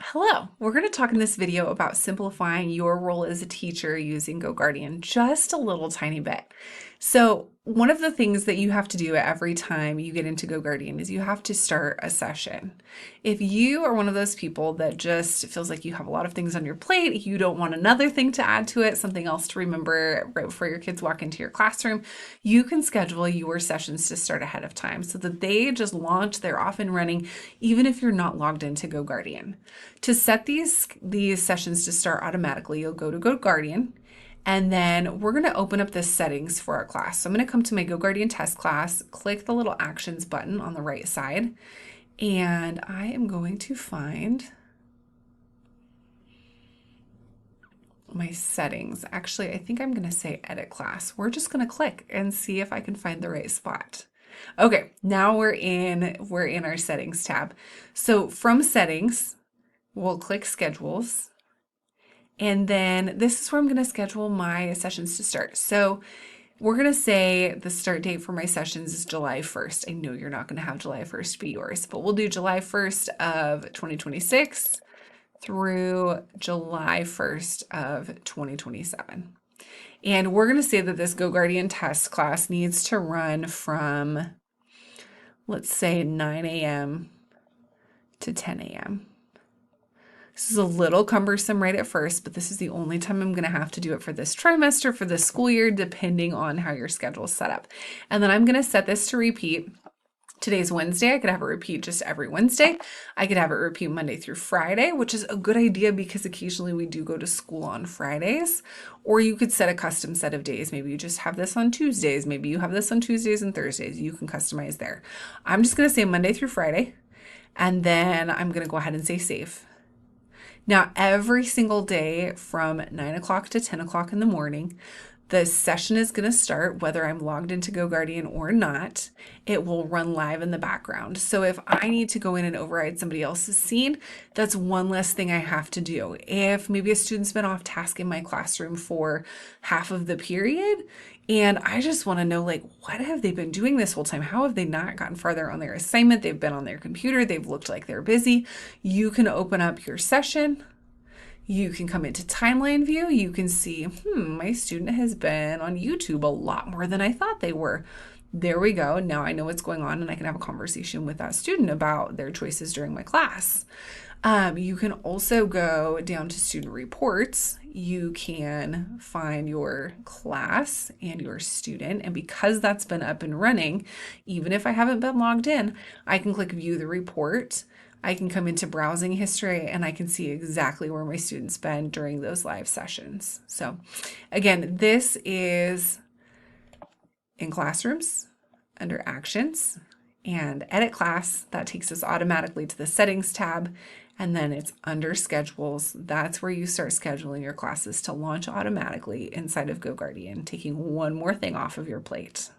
Hello, we're going to talk in this video about simplifying your role as a teacher using GoGuardian just a little tiny bit. So one of the things that you have to do every time you get into GoGuardian is you have to start a session. If you are one of those people that just feels like you have a lot of things on your plate, you don't want another thing to add to it, something else to remember right before your kids walk into your classroom, you can schedule your sessions to start ahead of time so that they just launch, they're off and running, even if you're not logged into GoGuardian. To set these sessions to start automatically, you'll go to GoGuardian, and then we're going to open up the settings for our class. So I'm going to come to my GoGuardian test class, click the little actions button on the right side, and I am going to find my settings. Actually, I think I'm going to say edit class. We're just going to click and see if I can find the right spot. Okay, now we're in our settings tab. So from settings, we'll click schedules. And then this is where I'm going to schedule my sessions to start. So we're going to say the start date for my sessions is July 1st. I know you're not going to have July 1st be yours, but we'll do July 1st of 2026 through July 1st of 2027. And we're going to say that this GoGuardian test class needs to run from, let's say, 9 a.m. to 10 a.m. This is a little cumbersome right at first, but this is the only time I'm going to have to do it for this trimester, for this school year, depending on how your schedule is set up. And then I'm going to set this to repeat. Today's Wednesday. I could have it repeat just every Wednesday. I could have it repeat Monday through Friday, which is a good idea because occasionally we do go to school on Fridays. Or you could set a custom set of days. Maybe you just have this on Tuesdays. Maybe you have this on Tuesdays and Thursdays. You can customize there. I'm just going to say Monday through Friday. And then I'm going to go ahead and say save. Now, every single day from 9 o'clock to 10 o'clock in the morning, the session is going to start whether I'm logged into GoGuardian or not. It will run live in the background. So if I need to go in and override somebody else's scene, that's one less thing I have to do. If maybe a student's been off task in my classroom for half of the period, and I just want to know, like, what have they been doing this whole time? How have they not gotten farther on their assignment? They've been on their computer. They've looked like they're busy. You can open up your session. You can come into timeline view. You can see, my student has been on YouTube a lot more than I thought they were. There we go. Now I know what's going on and I can have a conversation with that student about their choices during my class. You can also go down to student reports. You can find your class and your student. And because that's been up and running, even if I haven't been logged in, I can click view the report. I can come into browsing history and I can see exactly where my students been during those live sessions. So again, this is in classrooms under actions and edit class. That takes us automatically to the settings tab. And then it's under schedules. That's where you start scheduling your classes to launch automatically inside of GoGuardian, taking one more thing off of your plate.